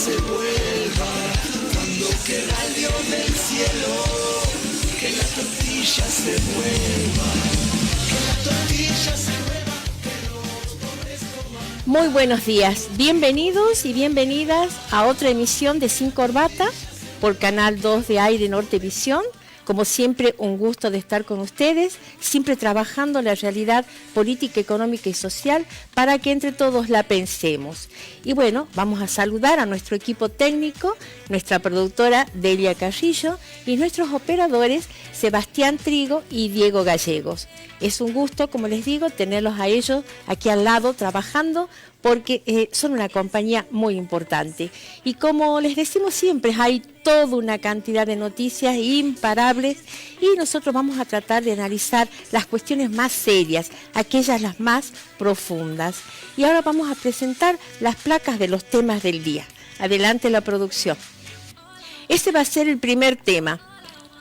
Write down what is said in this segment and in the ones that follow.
se vuelva, cuando queda el Dios del cielo, que la tortilla se mueva, que la tortilla se mueva, que los pobres coman. Muy buenos días, bienvenidos y bienvenidas a otra emisión de Sin Corbata por Canal 2 de Aire Norte Visión. Como siempre, un gusto de estar con ustedes, siempre trabajando la realidad política, económica y social para que entre todos la pensemos. Y bueno, vamos a saludar a nuestro equipo técnico, nuestra productora Delia Carrillo y nuestros operadores Sebastián Trigo y Diego Gallegos. Es un gusto, como les digo, tenerlos a ellos aquí al lado trabajando porque son una compañía muy importante. Y como les decimos siempre, hay toda una cantidad de noticias imparables y nosotros vamos a tratar de analizar las cuestiones más serias, aquellas las más profundas. Y ahora vamos a presentar las placas de los temas del día. Adelante la producción. Este va a ser el primer tema.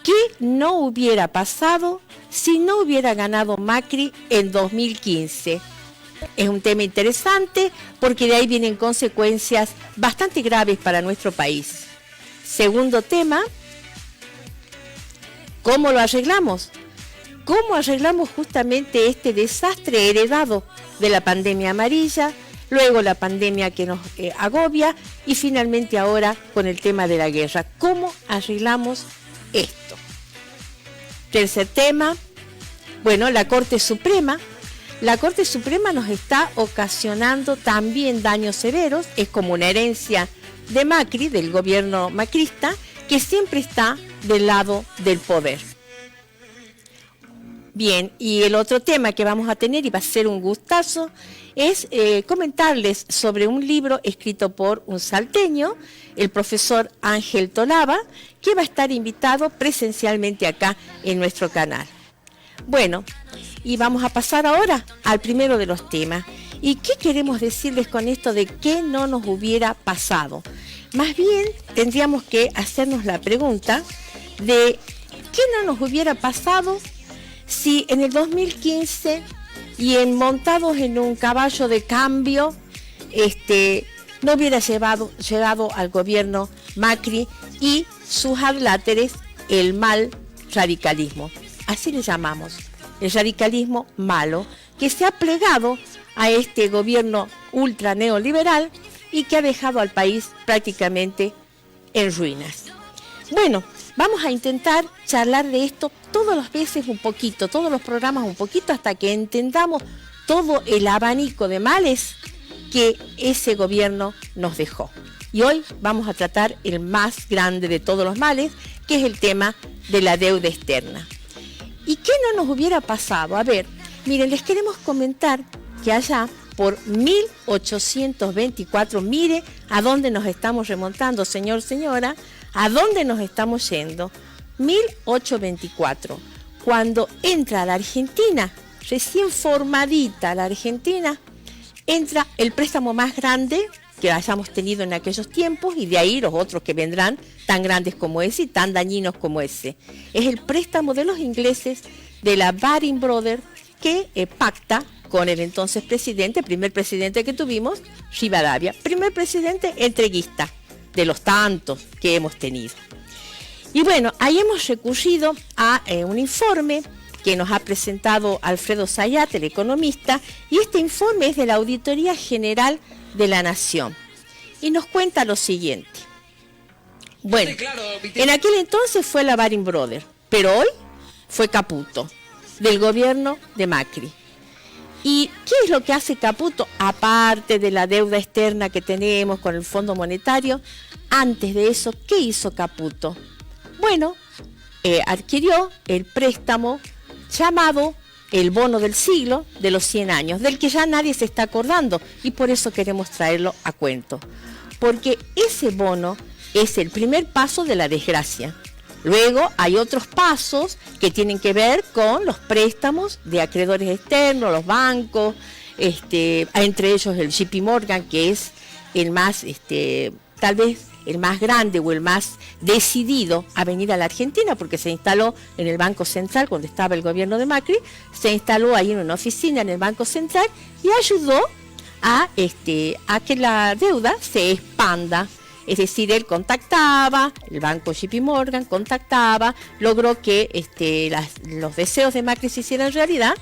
¿Qué no hubiera pasado si no hubiera ganado Macri en 2015? Es un tema interesante porque de ahí vienen consecuencias bastante graves para nuestro país. Segundo tema, ¿cómo lo arreglamos? ¿Cómo arreglamos justamente este desastre heredado de la pandemia amarilla, luego la pandemia que nos agobia y finalmente ahora con el tema de la guerra? ¿Cómo arreglamos esto? Tercer tema, bueno, la Corte Suprema. La Corte Suprema nos está ocasionando también daños severos, es como una herencia de Macri, del gobierno macrista, que siempre está del lado del poder. Bien, y el otro tema que vamos a tener, y va a ser un gustazo, es comentarles sobre un libro escrito por un salteño, el profesor Ángel Tolaba, que va a estar invitado presencialmente acá en nuestro canal. Bueno, y vamos a pasar ahora al primero de los temas. ¿Y qué queremos decirles con esto de qué no nos hubiera pasado? Más bien tendríamos que hacernos la pregunta de qué no nos hubiera pasado si en el 2015 y montados en un caballo de cambio no hubiera llevado al gobierno Macri y sus adláteres el mal radicalismo. Así le llamamos, el radicalismo malo, que se ha plegado a este gobierno ultra neoliberal y que ha dejado al país prácticamente en ruinas. Bueno, vamos a intentar charlar de esto todas las veces un poquito, todos los programas un poquito, hasta que entendamos todo el abanico de males que ese gobierno nos dejó. Y hoy vamos a tratar el más grande de todos los males, que es el tema de la deuda externa. ¿Y qué no nos hubiera pasado? A ver, miren, les queremos comentar que allá por 1824, mire a dónde nos estamos remontando, señor, señora, a dónde nos estamos yendo. 1824, cuando entra la Argentina, recién formadita la Argentina, entra el préstamo más grande que hayamos tenido en aquellos tiempos y de ahí los otros que vendrán tan grandes como ese y tan dañinos como ese. Es el préstamo de los ingleses de la Baring Brothers que pacta con el entonces presidente, primer presidente que tuvimos, Rivadavia, primer presidente entreguista de los tantos que hemos tenido. Y bueno, ahí hemos recurrido a un informe que nos ha presentado Alfredo Zayat, el economista, y este informe es de la Auditoría General de la Nación. Y nos cuenta lo siguiente. Bueno, en aquel entonces fue la Baring Brothers, pero hoy fue Caputo, del gobierno de Macri. ¿Y qué es lo que hace Caputo? Aparte de la deuda externa que tenemos con el Fondo Monetario, antes de eso, ¿qué hizo Caputo? Bueno, adquirió el préstamo llamado el bono del siglo de los 100 años, del que ya nadie se está acordando y por eso queremos traerlo a cuento. Porque ese bono es el primer paso de la desgracia. Luego hay otros pasos que tienen que ver con los préstamos de acreedores externos, los bancos, entre ellos el JP Morgan, que es el más, tal vez el más grande o el más decidido a venir a la Argentina, porque se instaló en el Banco Central cuando estaba el gobierno de Macri, se instaló ahí en una oficina en el Banco Central y ayudó a que la deuda se expanda Es decir, él contactaba, el banco JP Morgan contactaba, logró que los deseos de Macri se hicieran realidad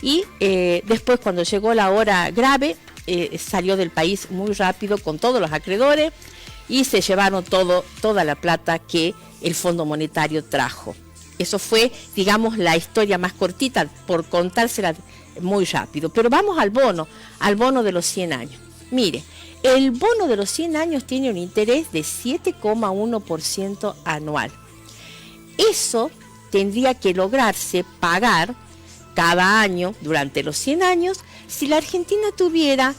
y después cuando llegó la hora grave, salió del país muy rápido con todos los acreedores y se llevaron toda la plata que el Fondo Monetario trajo. Eso fue, digamos, la historia más cortita, por contársela muy rápido. Pero vamos al bono de los 100 años. Mire, el bono de los 100 años tiene un interés de 7,1% anual. Eso tendría que lograrse pagar cada año durante los 100 años si la Argentina tuviera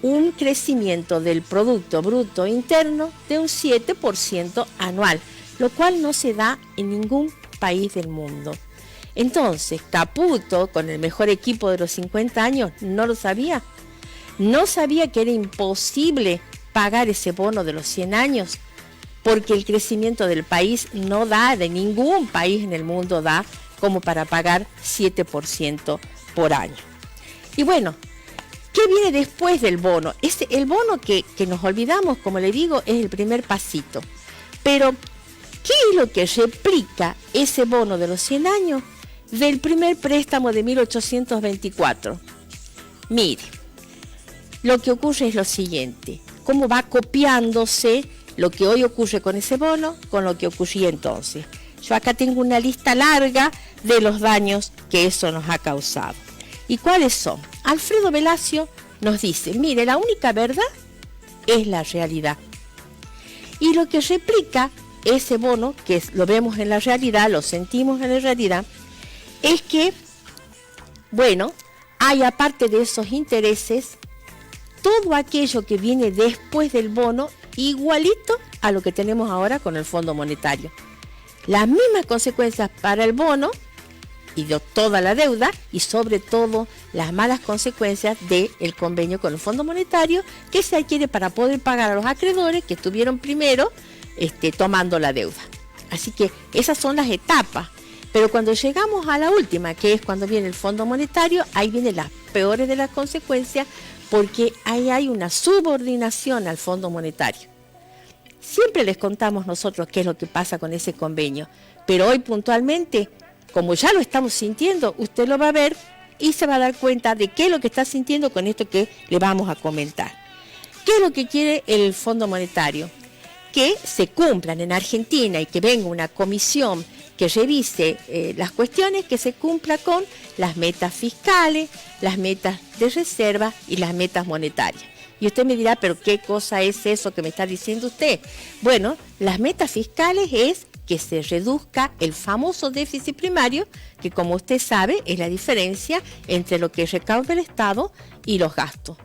un crecimiento del Producto Bruto Interno de un 7% anual, lo cual no se da en ningún país del mundo. Entonces, Caputo, con el mejor equipo de los 50 años, no lo sabía. No sabía que era imposible pagar ese bono de los 100 años, porque el crecimiento del país no da, de ningún país en el mundo da, como para pagar 7% por año. Y bueno, ¿qué viene después del bono? El bono que nos olvidamos, como le digo, es el primer pasito. Pero, ¿qué es lo que replica ese bono de los 100 años del primer préstamo de 1824? Mire, lo que ocurre es lo siguiente, cómo va copiándose lo que hoy ocurre con ese bono con lo que ocurría entonces. Yo acá tengo una lista larga de los daños que eso nos ha causado. ¿Y cuáles son? Alfredo Velasco nos dice, mire, la única verdad es la realidad. Y lo que replica ese bono, que lo vemos en la realidad, lo sentimos en la realidad, es que, bueno, hay aparte de esos intereses, todo aquello que viene después del bono, igualito a lo que tenemos ahora con el Fondo Monetario. Las mismas consecuencias para el bono y de toda la deuda, y sobre todo las malas consecuencias del convenio con el Fondo Monetario, que se adquiere para poder pagar a los acreedores que estuvieron primero tomando la deuda. Así que esas son las etapas. Pero cuando llegamos a la última, que es cuando viene el Fondo Monetario, ahí vienen las peores de las consecuencias, porque ahí hay una subordinación al Fondo Monetario. Siempre les contamos nosotros qué es lo que pasa con ese convenio, pero hoy puntualmente, como ya lo estamos sintiendo, usted lo va a ver y se va a dar cuenta de qué es lo que está sintiendo con esto que le vamos a comentar. ¿Qué es lo que quiere el Fondo Monetario? Que se cumplan en Argentina y que venga una comisión que revise las cuestiones, que se cumpla con las metas fiscales, las metas de reserva y las metas monetarias. Y usted me dirá, ¿pero qué cosa es eso que me está diciendo usted? Bueno, las metas fiscales es que se reduzca el famoso déficit primario, que como usted sabe es la diferencia entre lo que recauda el Estado y los gastos.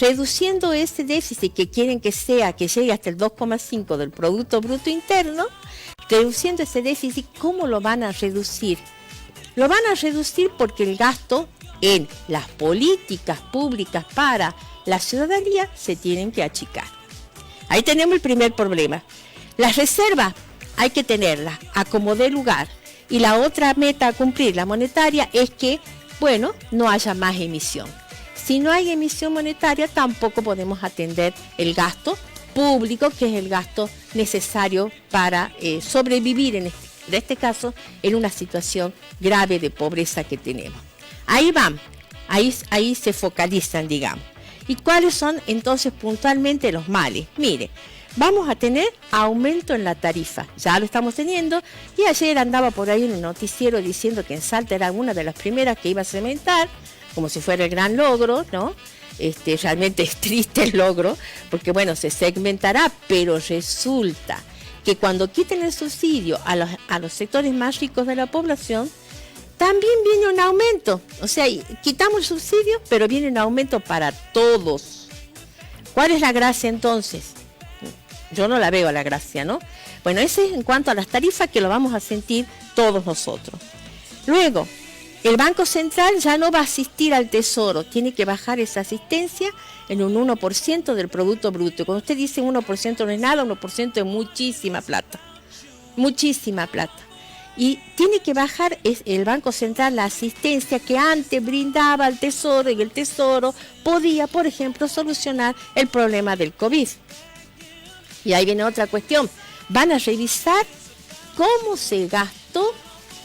Reduciendo ese déficit que quieren que llegue hasta el 2,5 del Producto Bruto Interno, reduciendo ese déficit, ¿cómo lo van a reducir? Lo van a reducir porque el gasto en las políticas públicas para la ciudadanía se tienen que achicar. Ahí tenemos el primer problema. Las reservas hay que tenerlas a como dé lugar. Y la otra meta a cumplir, la monetaria, es que, bueno, no haya más emisión. Si no hay emisión monetaria, tampoco podemos atender el gasto público, que es el gasto necesario para sobrevivir, en este caso, en una situación grave de pobreza que tenemos. Ahí van, ahí se focalizan, digamos. ¿Y cuáles son entonces puntualmente los males? Mire, vamos a tener aumento en la tarifa, ya lo estamos teniendo, y ayer andaba por ahí en un noticiero diciendo que en Salta era una de las primeras que iba a cementar, como si fuera el gran logro, ¿no? Realmente es triste el logro, porque bueno, se segmentará, pero resulta que cuando quiten el subsidio a los sectores más ricos de la población, también viene un aumento. O sea, quitamos el subsidio, pero viene un aumento para todos. ¿Cuál es la gracia entonces? Yo no la veo la gracia, ¿no? Bueno, ese es en cuanto a las tarifas, que lo vamos a sentir todos nosotros. Luego, el Banco Central ya no va a asistir al Tesoro, tiene que bajar esa asistencia en un 1% del Producto Bruto. Cuando usted dice 1% no es nada, 1% es muchísima plata. Muchísima plata. Y tiene que bajar el Banco Central la asistencia que antes brindaba al Tesoro, y el Tesoro podía, por ejemplo, solucionar el problema del COVID. Y ahí viene otra cuestión. Van a revisar cómo se gastó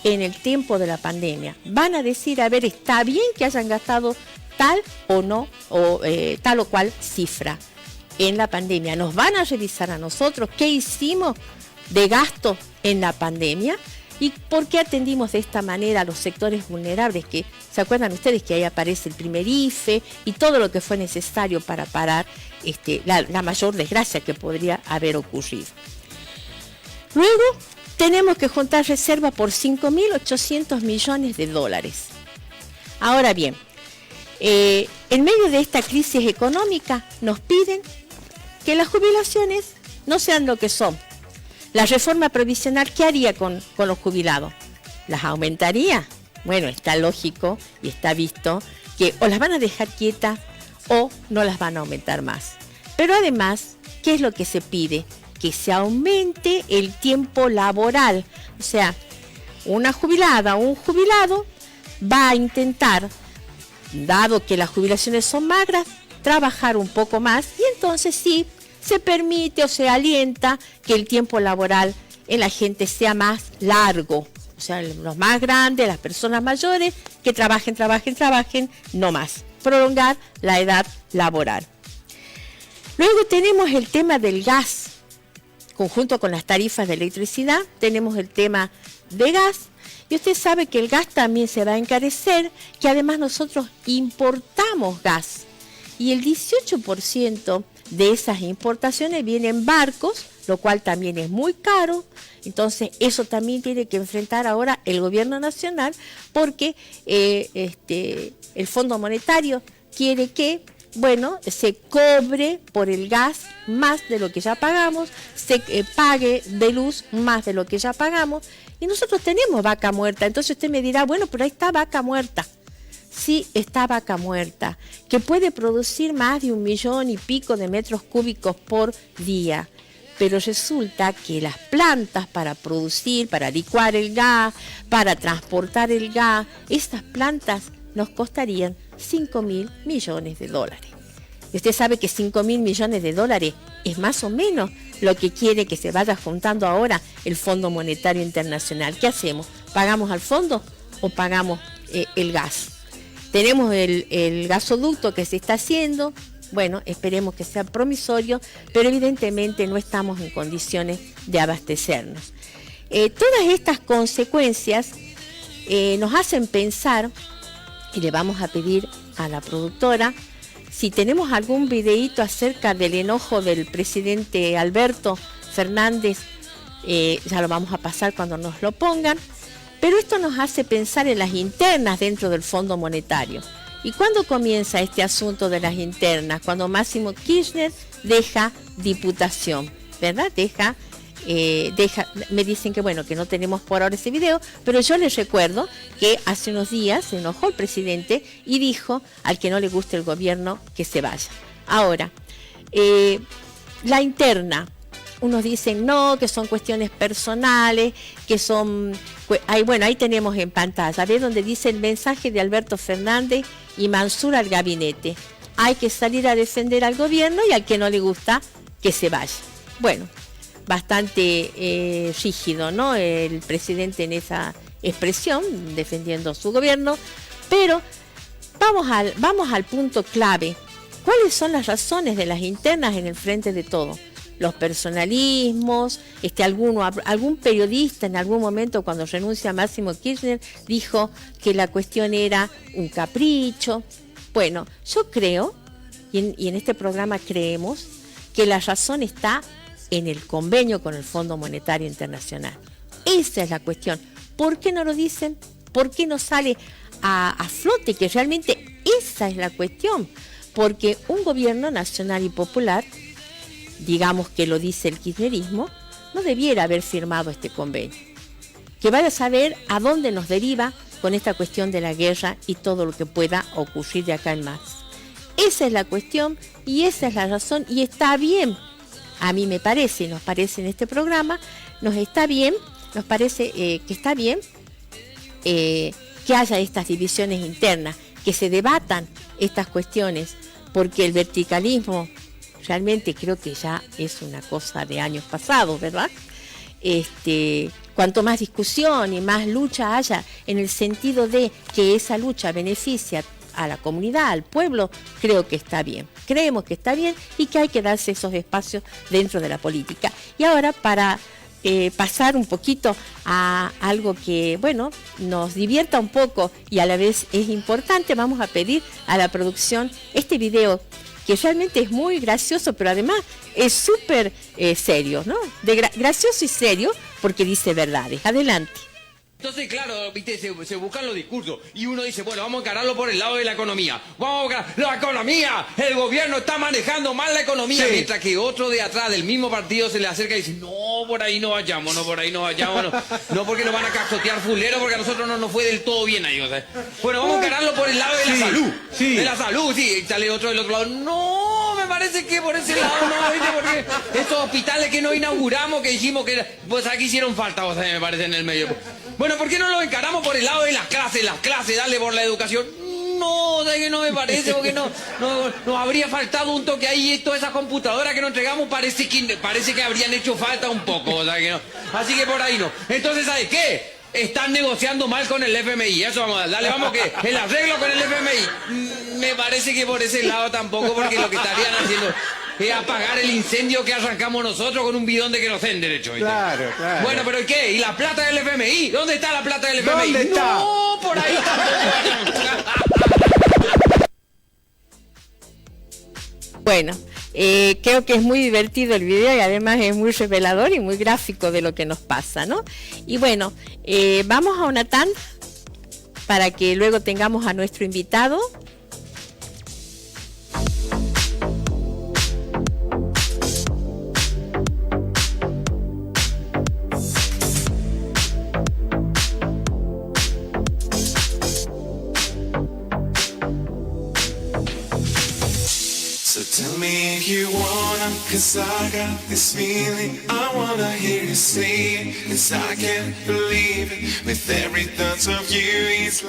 en el tiempo de la pandemia. Van a decir, a ver, ¿está bien que hayan gastado tal o no, o tal o cual cifra en la pandemia? Nos van a revisar a nosotros qué hicimos de gasto en la pandemia y por qué atendimos de esta manera a los sectores vulnerables, que se acuerdan ustedes que ahí aparece el primer IFE y todo lo que fue necesario para parar la mayor desgracia que podría haber ocurrido. Luego tenemos que juntar reserva por 5.800 millones de dólares. Ahora bien, en medio de esta crisis económica nos piden que las jubilaciones no sean lo que son. La reforma previsional, ¿qué haría con los jubilados? ¿Las aumentaría? Bueno, está lógico y está visto que o las van a dejar quietas o no las van a aumentar más. Pero además, ¿qué es lo que se pide? Que se aumente el tiempo laboral. O sea, una jubilada o un jubilado va a intentar, dado que las jubilaciones son magras, trabajar un poco más y entonces sí, se permite o se alienta que el tiempo laboral en la gente sea más largo. O sea, los más grandes, las personas mayores, que trabajen, no más. Prolongar la edad laboral. Luego tenemos el tema del gas. Conjunto con las tarifas de electricidad, tenemos el tema de gas. Y usted sabe que el gas también se va a encarecer, que además nosotros importamos gas. Y el 18% de esas importaciones vienen en barcos, lo cual también es muy caro. Entonces eso también tiene que enfrentar ahora el gobierno nacional, porque el Fondo Monetario quiere que, bueno, se cobre por el gas más de lo que ya pagamos, se pague de luz más de lo que ya pagamos, y nosotros tenemos vaca muerta. Entonces usted me dirá, bueno, pero ahí está vaca muerta. Sí, está vaca muerta, que puede producir más de 1 millón y pico de metros cúbicos por día. Pero resulta que las plantas para producir, para licuar el gas, para transportar el gas, estas plantas nos costarían 5.000 millones de dólares. Y usted sabe que 5.000 millones de dólares es más o menos lo que quiere que se vaya juntando ahora el Fondo Monetario Internacional. ¿Qué hacemos? ¿Pagamos al fondo o pagamos el gas? Tenemos el gasoducto que se está haciendo. Bueno, esperemos que sea promisorio, pero evidentemente no estamos en condiciones de abastecernos. Todas estas consecuencias nos hacen pensar, y le vamos a pedir a la productora, si tenemos algún videíto acerca del enojo del presidente Alberto Fernández, ya lo vamos a pasar cuando nos lo pongan, pero esto nos hace pensar en las internas dentro del Fondo Monetario. ¿Y cuándo comienza este asunto de las internas? Cuando Máximo Kirchner deja diputación, ¿verdad? Me dicen que bueno, que no tenemos por ahora ese video, pero yo les recuerdo que hace unos días se enojó el presidente y dijo al que no le guste el gobierno que se vaya. Ahora, la interna, unos dicen no, que son cuestiones personales, que son... Ahí tenemos en pantalla, ¿ve? Donde dice el mensaje de Alberto Fernández y Mansur al gabinete. Hay que salir a defender al gobierno y al que no le gusta, que se vaya. Bueno, bastante rígido, ¿no? El presidente en esa expresión, defendiendo su gobierno, pero vamos al punto clave. ¿Cuáles son las razones de las internas en el frente de todo? Los personalismos, algún periodista en algún momento cuando renuncia a Máximo Kirchner dijo que la cuestión era un capricho. Bueno, yo creo, y en este programa creemos, que la razón está en el convenio con el Fondo Monetario Internacional. Esa es la cuestión. ¿Por qué no lo dicen? ¿Por qué no sale a flote? Que realmente esa es la cuestión. Porque un gobierno nacional y popular, digamos que lo dice el kirchnerismo, no debiera haber firmado este convenio. Que vaya a saber a dónde nos deriva con esta cuestión de la guerra y todo lo que pueda ocurrir de acá en más. Esa es la cuestión y esa es la razón, y está bien. A mí me parece, nos parece en este programa, nos parece que está bien que haya estas divisiones internas, que se debatan estas cuestiones, porque el verticalismo realmente creo que ya es una cosa de años pasados, ¿verdad? Cuanto más discusión y más lucha haya en el sentido de que esa lucha beneficia a la comunidad, al pueblo, creo que está bien. Creemos que está bien y que hay que darse esos espacios dentro de la política. Y ahora, para pasar un poquito a algo que, bueno, nos divierta un poco y a la vez es importante, vamos a pedir a la producción este video que realmente es muy gracioso, pero además es súper serio, ¿no? Gracioso y serio, porque dice verdades. Adelante. Entonces, claro, viste, se buscan los discursos y uno dice, bueno, vamos a encararlo por el lado de la economía. Vamos a encarar la economía, el gobierno está manejando mal la economía, sí. Mientras que otro de atrás del mismo partido se le acerca y dice, no, por ahí no vayamos, no, por ahí no vayamos, no porque nos van a cazotear fulero, porque a nosotros no nos fue del todo bien ahí, o sea. Bueno, vamos a encararlo por el lado de la salud. Sí. De la salud, sí, y sale otro del otro lado, no, me parece que por ese lado no, ¿viste? Porque estos hospitales que no inauguramos, que dijimos que, pues aquí hicieron falta, o sea, me parece en el medio. Bueno, ¿por qué no lo encaramos por el lado de las clases, dale por la educación? No, de que no me parece, porque no habría faltado un toque ahí y todas esas computadoras que nos entregamos parece que habrían hecho falta un poco, o sea que no. Así que por ahí no. Entonces, ¿sabes qué? Están negociando mal con el FMI, eso vamos a dar. Dale, vamos que el arreglo con el FMI. Me parece que por ese lado tampoco, porque lo que estarían haciendo es apagar el incendio que arrancamos nosotros con un bidón de querosén, derecho. ¿Viste? Claro. Bueno, pero ¿y qué? ¿Y la plata del FMI? ¿Dónde está la plata del FMI? ¿Dónde está? No, por ahí tampoco. Bueno, creo que es muy divertido el video y además es muy revelador y muy gráfico de lo que nos pasa, ¿no? Y bueno, vamos a una tanda para que luego tengamos a nuestro invitado. Tell me if you wanna, 'cause I got this feeling. I wanna hear you say it, 'cause I can't believe it. With every thought of you, it's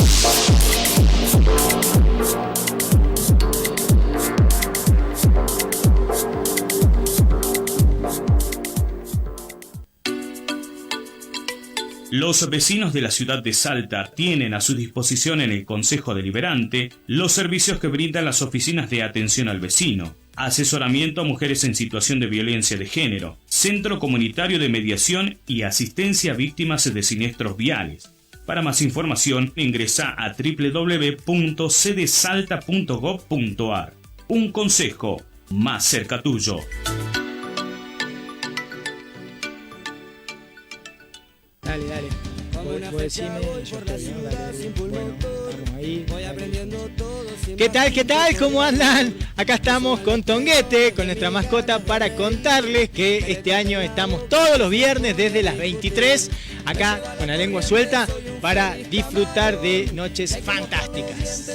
Los vecinos de la ciudad de Salta tienen a su disposición en el Consejo Deliberante los servicios que brindan las oficinas de atención al vecino, asesoramiento a mujeres en situación de violencia de género, centro comunitario de mediación y asistencia a víctimas de siniestros viales. Para más información, ingresa a www.cdsalta.gov.ar. Un consejo más cerca tuyo. Dale. Vos decime, yo estoy bien, dale. Bueno, estamos ahí. ¿Qué tal? ¿Cómo andan? Acá estamos con Tonguete, con nuestra mascota, para contarles que este año estamos todos los viernes desde las 23, acá con la lengua suelta, para disfrutar de noches fantásticas.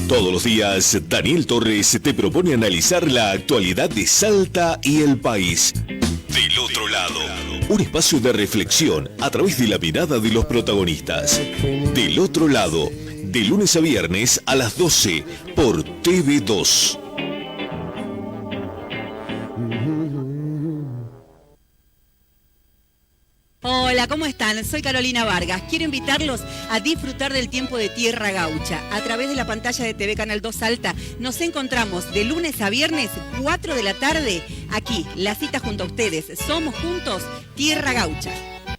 Todos los días, Daniel Torres te propone analizar la actualidad de Salta y el país. Del otro lado, un espacio de reflexión a través de la mirada de los protagonistas. Del otro lado, de lunes a viernes a las 12 por TV2. Hola, ¿cómo están? Soy Carolina Vargas. Quiero invitarlos a disfrutar del tiempo de Tierra Gaucha. A través de la pantalla de TV Canal 2 Salta nos encontramos de lunes a viernes, 4 de la tarde, aquí, la cita junto a ustedes. Somos juntos Tierra Gaucha.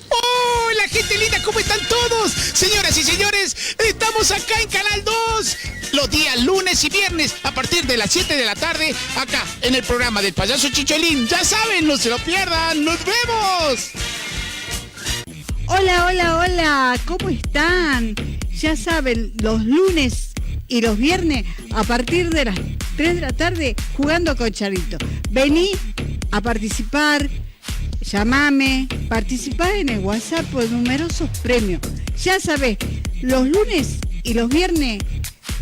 ¡Hola, gente linda! ¿Cómo están todos? Señoras y señores, estamos acá en Canal 2. Los días lunes y viernes a partir de las 7 de la tarde, acá en el programa del Payaso Chicholín. Ya saben, no se lo pierdan. ¡Nos vemos! Hola, ¿cómo están? Ya saben, los lunes y los viernes a partir de las 3 de la tarde jugando con Charito. Vení a participar, llamame, participá en el WhatsApp por numerosos premios. Ya sabés, los lunes y los viernes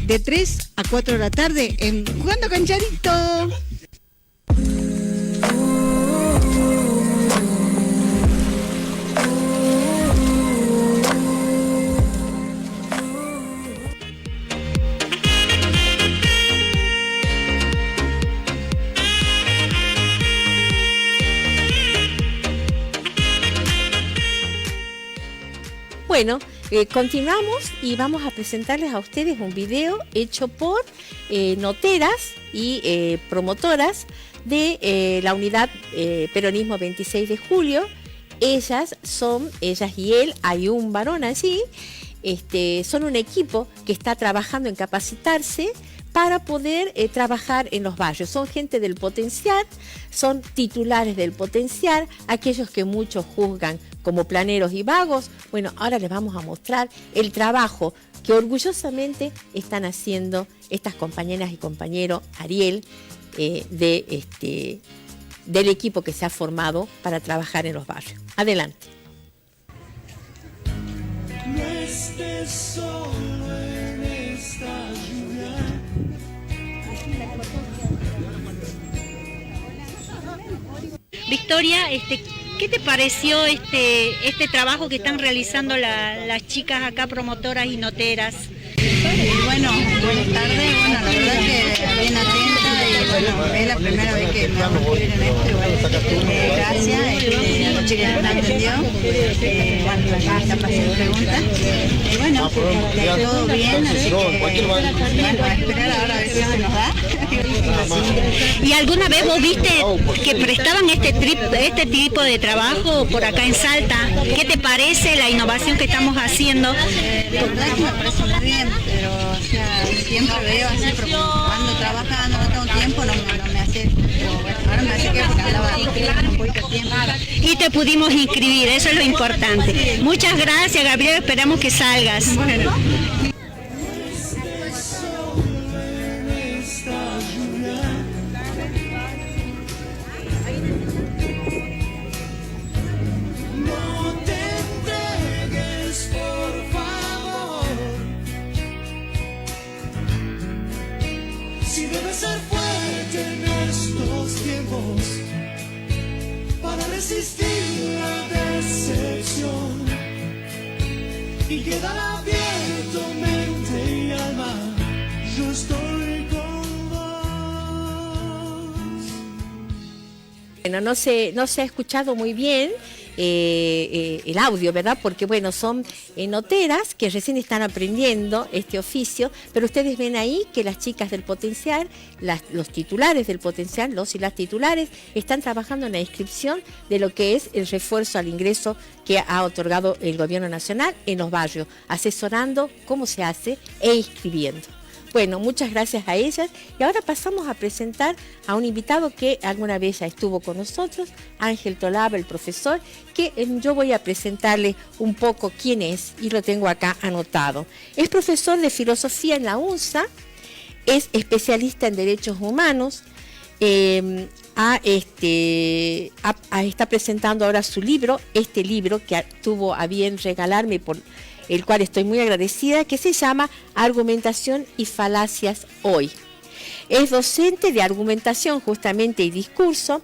de 3 a 4 de la tarde en Jugando con Charito. Bueno, continuamos y vamos a presentarles a ustedes un video hecho por noteras y promotoras de la unidad Peronismo 26 de Julio. Ellas y él, hay un varón allí, son un equipo que está trabajando en capacitarse para poder trabajar en los barrios. Son gente del potencial, son titulares del potencial, aquellos que muchos juzgan como planeros y vagos. Bueno, ahora les vamos a mostrar el trabajo que orgullosamente están haciendo estas compañeras y compañeros, Ariel, del equipo que se ha formado para trabajar en los barrios. Adelante. No estés solo en esta lluvia. Victoria, ¿qué te pareció este trabajo que están realizando las chicas acá, promotoras y noteras? Bueno, buenas tardes. Bueno, la verdad que bien atenta y bueno, es la primera vez que me vamos a inscribir en esto y bueno, gracias a la chica que me atendió, bueno, la está pasando preguntas y bueno, todo bien, así que bueno, a esperar ahora a ver qué se nos da. ¿Y alguna vez vos viste que prestaban este tipo de trabajo por acá en Salta? ¿Qué te parece la innovación que estamos haciendo? La verdad que me parece muy bien, pero o sea, siempre veo así, pero cuando trabajando no tengo tiempo, no me hace, pero bueno, ahora me hace que porque andaba un poquito de tiempo. Y te pudimos inscribir, eso es lo importante. Muchas gracias, Gabriel, esperamos que salgas. Bueno. Si debes ser fuerte en estos tiempos para resistir la decepción y quedar abierto mente y alma, yo estoy con vos. Bueno, no se ha escuchado muy bien el audio, ¿verdad? Porque bueno, son noteras que recién están aprendiendo este oficio, pero ustedes ven ahí que las chicas del potencial, los titulares del potencial, los y las titulares, están trabajando en la inscripción de lo que es el refuerzo al ingreso que ha otorgado el gobierno nacional en los barrios, asesorando cómo se hace e inscribiendo. Bueno, muchas gracias a ellas y ahora pasamos a presentar a un invitado que alguna vez ya estuvo con nosotros, Ángel Tolaba, el profesor, que yo voy a presentarle un poco quién es y lo tengo acá anotado. Es profesor de filosofía en la UNSA, es especialista en derechos humanos, está presentando ahora su libro, este libro que tuvo a bien regalarme por el cual estoy muy agradecida, que se llama Argumentación y Falacias Hoy. Es docente de argumentación justamente y discurso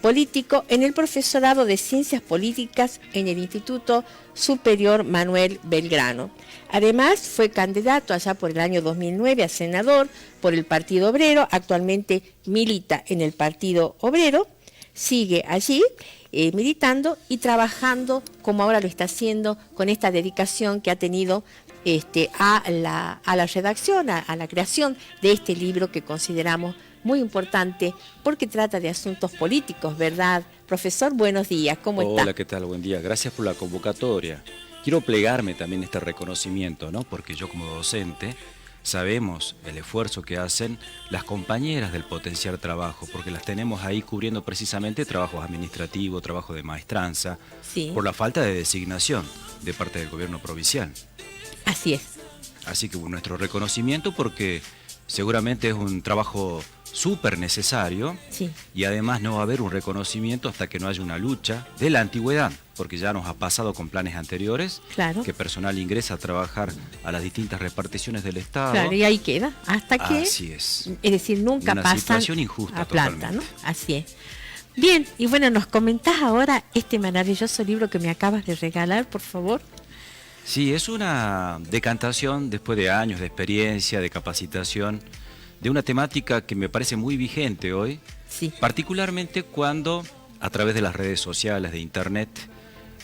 político en el profesorado de Ciencias Políticas en el Instituto Superior Manuel Belgrano. Además, fue candidato allá por el año 2009 a senador por el Partido Obrero, actualmente milita en el Partido Obrero, sigue allí militando y trabajando como ahora lo está haciendo con esta dedicación que ha tenido a la redacción, a la creación de este libro que consideramos muy importante porque trata de asuntos políticos, ¿verdad? Profesor, buenos días, ¿cómo está? Hola, ¿qué tal? Buen día. Gracias por la convocatoria. Quiero plegarme también este reconocimiento, ¿no? Porque yo como docente sabemos el esfuerzo que hacen las compañeras del Potenciar Trabajo, porque las tenemos ahí cubriendo precisamente trabajos administrativos, trabajo de maestranza, sí, por la falta de designación de parte del gobierno provincial. Así es. Así que nuestro reconocimiento porque seguramente es un trabajo súper necesario, sí, y además no va a haber un reconocimiento hasta que no haya una lucha de la antigüedad, porque ya nos ha pasado con planes anteriores, claro, que personal ingresa a trabajar a las distintas reparticiones del Estado. Claro, y ahí queda, hasta que... Así es. Es decir, nunca una pasan situación injusta, a plata, totalmente, ¿no? Así es. Bien, y bueno, nos comentás ahora este maravilloso libro que me acabas de regalar, por favor. Sí, es una decantación después de años de experiencia, de capacitación, de una temática que me parece muy vigente hoy, sí, particularmente cuando a través de las redes sociales, de internet,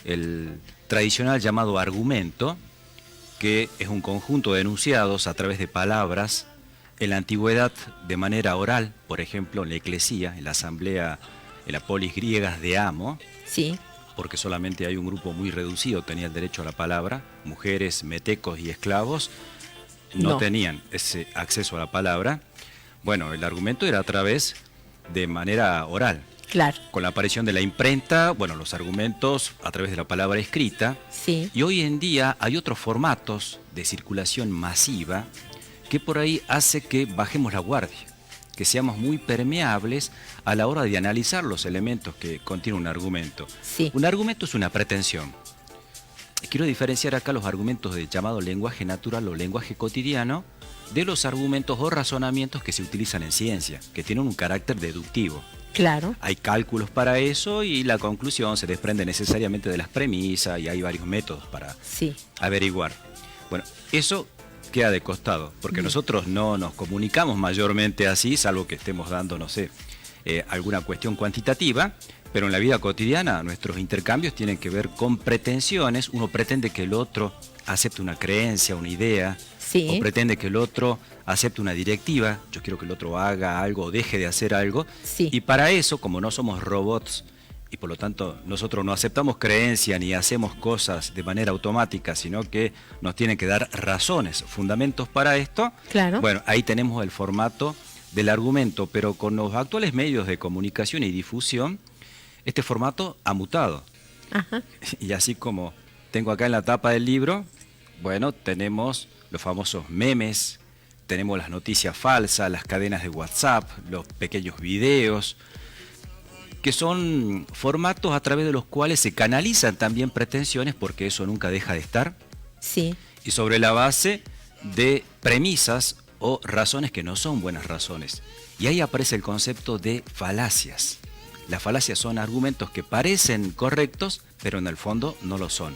el tradicional llamado argumento, que es un conjunto de enunciados a través de palabras, en la antigüedad de manera oral, por ejemplo en la eclesía, en la asamblea, en la polis griegas de Amo, sí, porque solamente hay un grupo muy reducido tenía el derecho a la palabra, mujeres, metecos y esclavos no tenían ese acceso a la palabra. Bueno, el argumento era a través de manera oral. Claro. Con la aparición de la imprenta, bueno, los argumentos a través de la palabra escrita. Sí. Y hoy en día hay otros formatos de circulación masiva que por ahí hace que bajemos la guardia, que seamos muy permeables a la hora de analizar los elementos que contiene un argumento. Sí. Un argumento es una pretensión. Quiero diferenciar acá los argumentos de llamado lenguaje natural o lenguaje cotidiano de los argumentos o razonamientos que se utilizan en ciencia, que tienen un carácter deductivo. Claro. Hay cálculos para eso y la conclusión se desprende necesariamente de las premisas y hay varios métodos para averiguar. Bueno, eso queda de costado, porque nosotros no nos comunicamos mayormente así, salvo que estemos dando, no sé, alguna cuestión cuantitativa, pero en la vida cotidiana nuestros intercambios tienen que ver con pretensiones. Uno pretende que el otro acepte una creencia, una idea, o pretende que el otro acepte una directiva. Yo quiero que el otro haga algo o deje de hacer algo. Y para eso, como no somos robots y por lo tanto nosotros no aceptamos creencia ni hacemos cosas de manera automática, sino que nos tienen que dar razones, fundamentos para esto. Claro. Bueno, ahí tenemos el formato del argumento, pero con los actuales medios de comunicación y difusión, este formato ha mutado. Ajá. Y así como tengo acá en la tapa del libro, bueno, tenemos los famosos memes, tenemos las noticias falsas, las cadenas de WhatsApp, los pequeños videos, que son formatos a través de los cuales se canalizan también pretensiones, porque eso nunca deja de estar. Sí. Y sobre la base de premisas o razones que no son buenas razones. Y ahí aparece el concepto de falacias. Las falacias son argumentos que parecen correctos, pero en el fondo no lo son.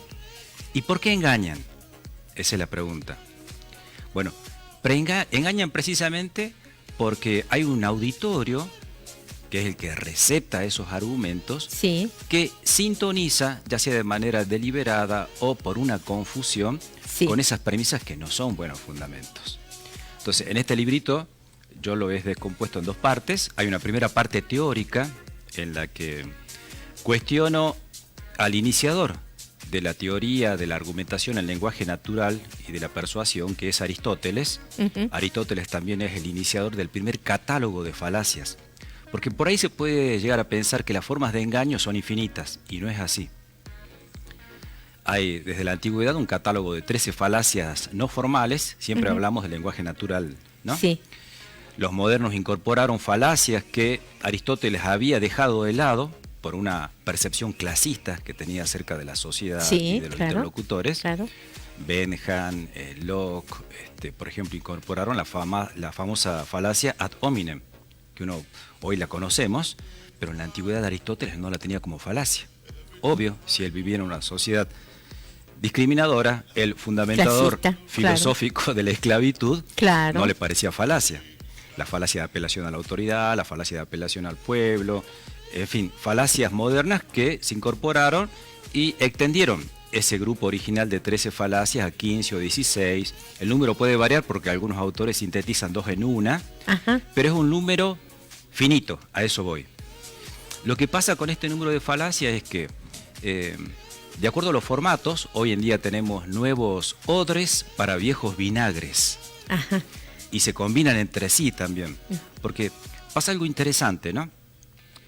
¿Y por qué engañan? Esa es la pregunta. Bueno, engañan precisamente porque hay un auditorio, que es el que recepta esos argumentos, que sintoniza, ya sea de manera deliberada o por una confusión, con esas premisas que no son buenos fundamentos. Entonces, en este librito yo lo he descompuesto en dos partes. Hay una primera parte teórica en la que cuestiono al iniciador de la teoría de la argumentación en lenguaje natural y de la persuasión, que es Aristóteles. Aristóteles también es el iniciador del primer catálogo de falacias, porque por ahí se puede llegar a pensar que las formas de engaño son infinitas, y no es así. Hay desde la antigüedad un catálogo de 13 falacias no formales, siempre hablamos del lenguaje natural, ¿no? Sí. Los modernos incorporaron falacias que Aristóteles había dejado de lado por una percepción clasista que tenía acerca de la sociedad y de los interlocutores. Claro. Bentham, Locke, por ejemplo, incorporaron la famosa falacia ad hominem, que uno hoy la conocemos, pero en la antigüedad Aristóteles no la tenía como falacia. Obvio, si él vivía en una sociedad discriminadora, el fundamentador filosófico de la esclavitud no le parecía falacia. La falacia de apelación a la autoridad, la falacia de apelación al pueblo, en fin, falacias modernas que se incorporaron y extendieron ese grupo original de 13 falacias a 15 o 16. El número puede variar porque algunos autores sintetizan 2 en una, pero es un número finito, a eso voy. Lo que pasa con este número de falacias es que, de acuerdo a los formatos, hoy en día tenemos nuevos odres para viejos vinagres. Y se combinan entre sí también, porque pasa algo interesante, ¿no?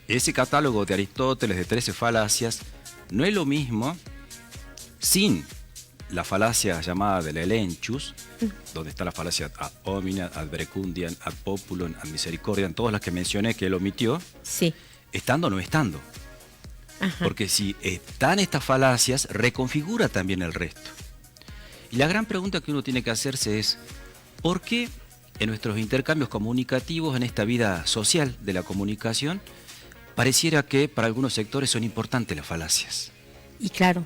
Ese catálogo de Aristóteles de 13 falacias no es lo mismo sin la falacia llamada del elenchus, donde está la falacia ad hominem, ad verecundiam, ad populum, ad misericordiam, todas las que mencioné que él omitió, estando o no estando. Porque si están estas falacias, reconfigura también el resto. Y la gran pregunta que uno tiene que hacerse es, ¿por qué en nuestros intercambios comunicativos, en esta vida social de la comunicación, pareciera que para algunos sectores son importantes las falacias? Y claro,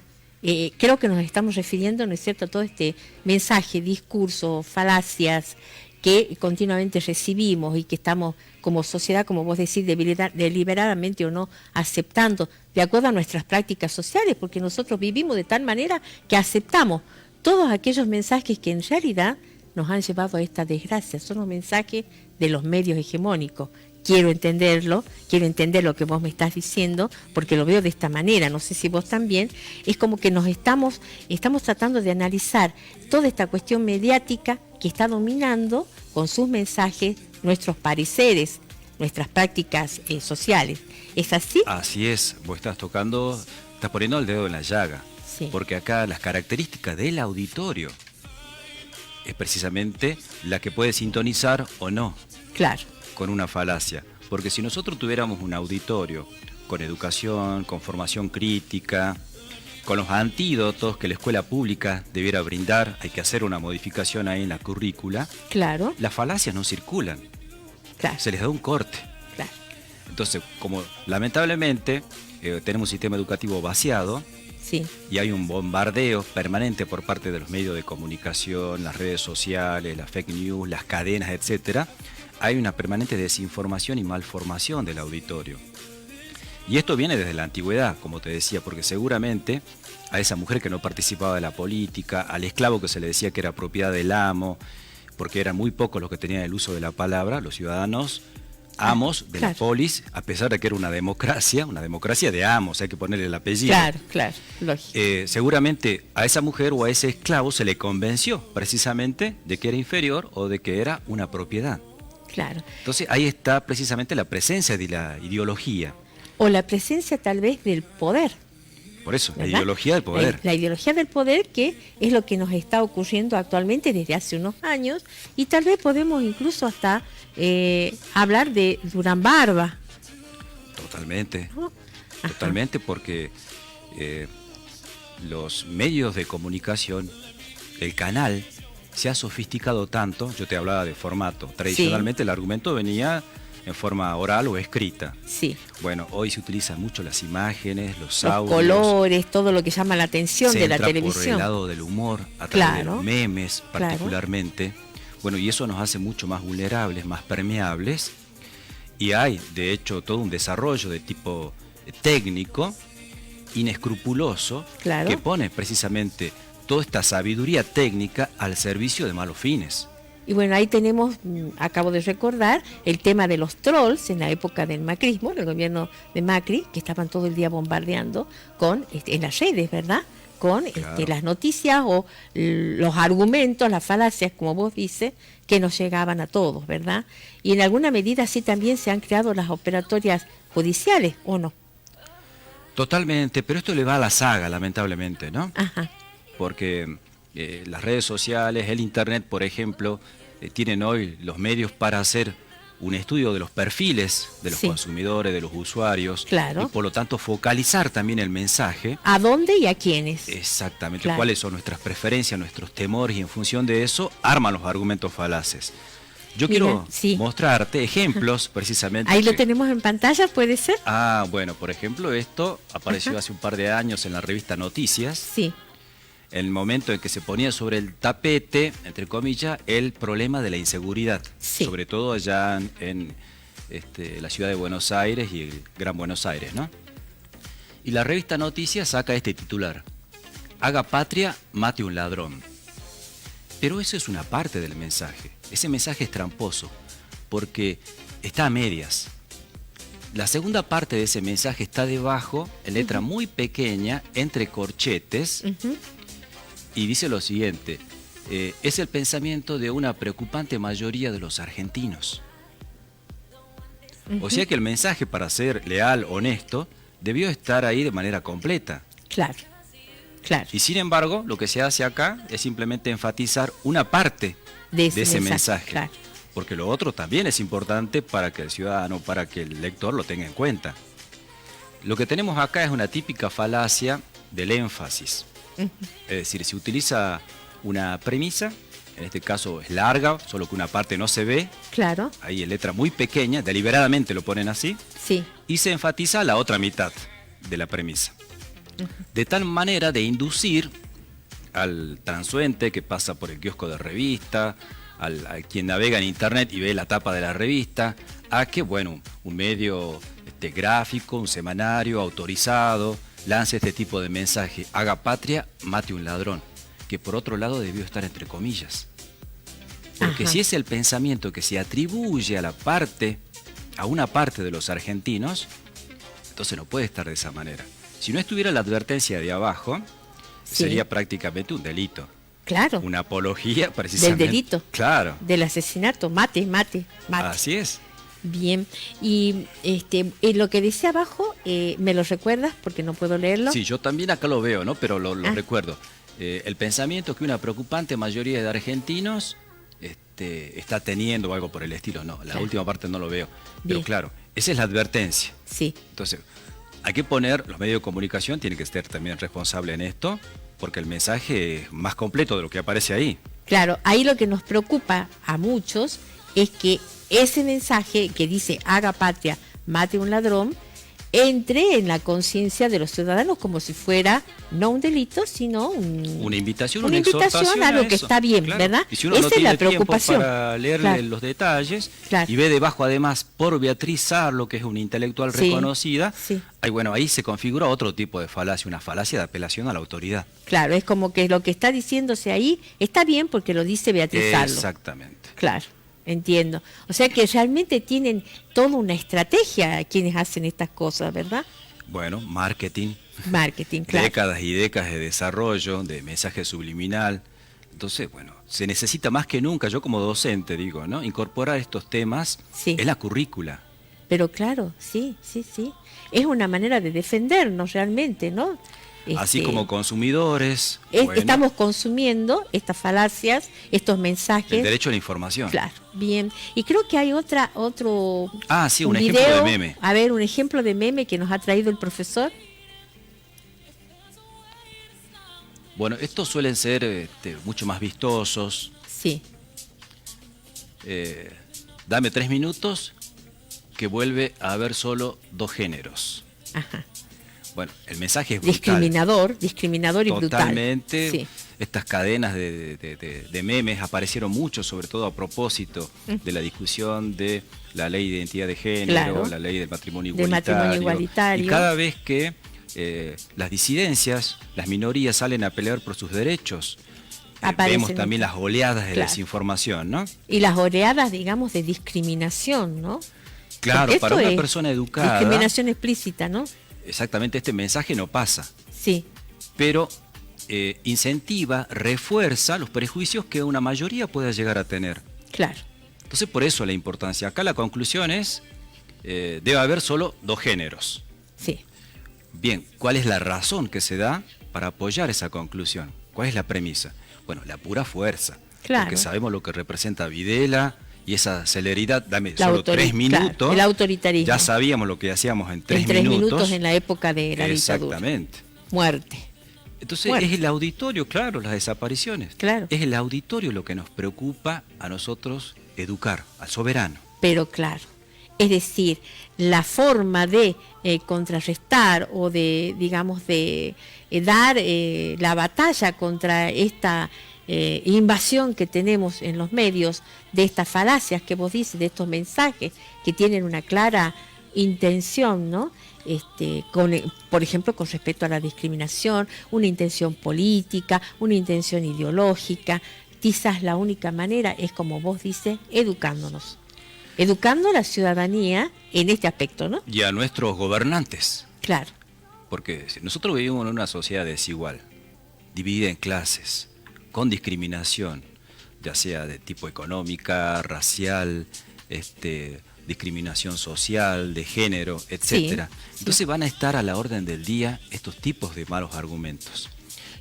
creo que nos estamos refiriendo, ¿no es cierto?, a todo este mensaje, discurso, falacias, que continuamente recibimos y que estamos como sociedad, como vos decís, deliberadamente o no aceptando, de acuerdo a nuestras prácticas sociales, porque nosotros vivimos de tal manera que aceptamos todos aquellos mensajes que en realidad nos han llevado a esta desgracia. Son los mensajes de los medios hegemónicos. Quiero entender lo que vos me estás diciendo, porque lo veo de esta manera, no sé si vos también. Es como que nos estamos tratando de analizar toda esta cuestión mediática que está dominando con sus mensajes nuestros pareceres, nuestras prácticas sociales. ¿Es así? Así es, vos estás poniendo el dedo en la llaga, sí. Porque acá las características del auditorio es precisamente la que puede sintonizar o no. Claro. Con una falacia, porque si nosotros tuviéramos un auditorio con educación, con formación crítica, con los antídotos que la escuela pública debiera brindar, hay que hacer una modificación ahí en la currícula. Claro. Las falacias no circulan. Claro. Se les da un corte. Claro. Entonces, como lamentablemente tenemos un sistema educativo vaciado, sí. Y hay un bombardeo permanente por parte de los medios de comunicación, las redes sociales, las fake news, las cadenas, etcétera, hay una permanente desinformación y malformación del auditorio. Y esto viene desde la antigüedad, como te decía, porque seguramente a esa mujer que no participaba de la política, al esclavo que se le decía que era propiedad del amo, porque eran muy pocos los que tenían el uso de la palabra, los ciudadanos amos de la polis, a pesar de que era una democracia de amos, hay que ponerle el apellido. Claro, lógico. Seguramente a esa mujer o a ese esclavo se le convenció precisamente de que era inferior o de que era una propiedad. Claro. Entonces ahí está precisamente la presencia de la ideología. O la presencia tal vez del poder. Por eso, ¿verdad? la ideología del poder. La ideología del poder, que es lo que nos está ocurriendo actualmente desde hace unos años, y tal vez podemos incluso hasta hablar de Durán Barba. Totalmente, totalmente, porque los medios de comunicación, el canal, se ha sofisticado tanto. Yo te hablaba de formato. Tradicionalmente el argumento venía en forma oral o escrita. Sí. Bueno, hoy se utilizan mucho las imágenes, los audios, colores, todo lo que llama la atención de la televisión. Por el lado del humor, a través de los memes particularmente. Bueno, y eso nos hace mucho más vulnerables, más permeables. Y hay, de hecho, todo un desarrollo de tipo técnico, inescrupuloso, que pone precisamente toda esta sabiduría técnica al servicio de malos fines. Y bueno, ahí tenemos, acabo de recordar, el tema de los trolls en la época del macrismo, del gobierno de Macri, que estaban todo el día bombardeando con en las redes, ¿verdad? Con las noticias o los argumentos, las falacias, como vos dices, que nos llegaban a todos, ¿verdad? Y en alguna medida sí también se han creado las operatorias judiciales, ¿o no? Totalmente, pero esto le va a la saga, lamentablemente, ¿no? Ajá. Porque las redes sociales, el internet, por ejemplo, tienen hoy los medios para hacer un estudio de los perfiles de los consumidores, de los usuarios, y por lo tanto focalizar también el mensaje. ¿A dónde y a quiénes? Exactamente, cuáles son nuestras preferencias, nuestros temores, y en función de eso arman los argumentos falaces. Yo quiero mostrarte ejemplos precisamente. Ahí lo tenemos en pantalla, ¿puede ser? Ah, bueno, por ejemplo, esto apareció hace un par de años en la revista Noticias. Sí. El momento en que se ponía sobre el tapete, entre comillas, el problema de la inseguridad, sobre todo allá en la ciudad de Buenos Aires y el Gran Buenos Aires, ¿no? Y la revista Noticias saca este titular: haga patria, mate un ladrón. Pero eso es una parte del mensaje. Ese mensaje es tramposo, porque está a medias. La segunda parte de ese mensaje está debajo, en letra muy pequeña, entre corchetes, y dice lo siguiente: es el pensamiento de una preocupante mayoría de los argentinos. O sea que el mensaje, para ser leal, honesto, debió estar ahí de manera completa. Claro. Y sin embargo, lo que se hace acá es simplemente enfatizar una parte de ese mensaje. Porque lo otro también es importante para que el ciudadano, para que el lector lo tenga en cuenta. Lo que tenemos acá es una típica falacia del énfasis. Es decir, se utiliza una premisa, en este caso es larga, solo que una parte no se ve. Claro. Ahí en letra muy pequeña, deliberadamente lo ponen así. Sí. Y se enfatiza la otra mitad de la premisa. De tal manera de inducir al transuente que pasa por el kiosco de revista, a quien navega en internet y ve la tapa de la revista, a que, bueno, un medio gráfico, un semanario autorizado, lance este tipo de mensaje: haga patria, mate un ladrón, que por otro lado debió estar entre comillas. Porque si es el pensamiento que se atribuye a una parte de los argentinos, entonces no puede estar de esa manera. Si no estuviera la advertencia de abajo, sería prácticamente un delito. Claro. Una apología precisamente. Del delito. Claro. Del asesinato, mate. Así es. Bien, y lo que dice abajo, ¿me lo recuerdas? Porque no puedo leerlo. Sí, yo también acá lo veo, ¿no? Pero lo recuerdo. El pensamiento que una preocupante mayoría de argentinos está teniendo o algo por el estilo. No, la última parte no lo veo. Pero claro, esa es la advertencia. Sí. Entonces, hay que poner, los medios de comunicación tienen que ser también responsables en esto, porque el mensaje es más completo de lo que aparece ahí. Claro, ahí lo que nos preocupa a muchos es que ese mensaje que dice haga patria, mate un ladrón, entre en la conciencia de los ciudadanos como si fuera no un delito, sino una invitación, una exhortación a lo que está bien, claro. ¿Verdad? Y si uno esa no es tiene la preocupación. Tiempo para leerle los detalles y ve debajo además por Beatriz Sarlo, que es una intelectual reconocida, ahí se configura otro tipo de falacia, una falacia de apelación a la autoridad. Claro, es como que lo que está diciéndose ahí está bien porque lo dice Beatriz Sarlo. Exactamente. Claro. Entiendo. O sea que realmente tienen toda una estrategia quienes hacen estas cosas, ¿verdad? Bueno, marketing. Marketing, claro. Décadas y décadas de desarrollo, de mensaje subliminal. Entonces, bueno, se necesita más que nunca, yo como docente digo, ¿no? Incorporar estos temas en la currícula. Pero claro, sí. Es una manera de defendernos realmente, ¿no? Así como consumidores. Estamos consumiendo estas falacias, estos mensajes. El derecho a la información. Claro, bien. Y creo que hay otro un ejemplo de meme. A ver, un ejemplo de meme que nos ha traído el profesor. Bueno, estos suelen ser mucho más vistosos. Sí. Dame 3 minutos que vuelve a haber solo 2 géneros. Ajá. Bueno, el mensaje es brutal. Discriminador y brutal. Totalmente. Sí. Estas cadenas de memes aparecieron mucho, sobre todo a propósito de la discusión de la ley de identidad de género, la ley del matrimonio igualitario. Y cada vez que las disidencias, las minorías salen a pelear por sus derechos, vemos también las oleadas de desinformación, ¿no? Y las oleadas, digamos, de discriminación, ¿no? Claro, para una persona educada. Discriminación explícita, ¿no? Exactamente, este mensaje no pasa. Sí. Pero incentiva, refuerza los prejuicios que una mayoría pueda llegar a tener. Claro. Entonces, por eso la importancia. Acá la conclusión es, debe haber solo 2 géneros. Sí. Bien, ¿cuál es la razón que se da para apoyar esa conclusión? ¿Cuál es la premisa? Bueno, la pura fuerza. Claro. Porque sabemos lo que representa Videla y esa celeridad, dame solo 3 minutos. Claro, el autoritarismo. Ya sabíamos lo que hacíamos en 3 minutos. En 3 minutos en la época de la dictadura. Exactamente. Muerte. Entonces es el auditorio, claro, las desapariciones. Claro. Es el auditorio lo que nos preocupa a nosotros educar, al soberano. Pero claro, es decir, la forma de contrarrestar o de, digamos, de dar la batalla contra esta invasión que tenemos en los medios, de estas falacias que vos dices, de estos mensajes que tienen una clara intención, ¿no? Por ejemplo, con respecto a la discriminación, una intención política, una intención ideológica. Quizás la única manera es, como vos dices, educándonos. Educando a la ciudadanía en este aspecto, ¿no? Y a nuestros gobernantes. Claro. Porque nosotros vivimos en una sociedad desigual, dividida en clases, con discriminación, ya sea de tipo económica, racial, discriminación social, de género, etcétera. Sí. Entonces van a estar a la orden del día estos tipos de malos argumentos.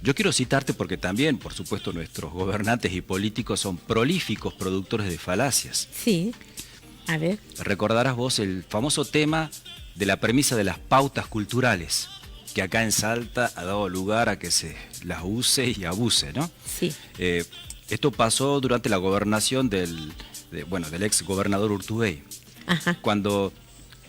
Yo quiero citarte porque también, por supuesto, nuestros gobernantes y políticos son prolíficos productores de falacias. Sí. A ver. Recordarás vos el famoso tema de la premisa de las pautas culturales, que acá en Salta ha dado lugar a que se las use y abuse, ¿no? Sí. Esto pasó durante la gobernación del ex gobernador Urtubey. Ajá. Cuando,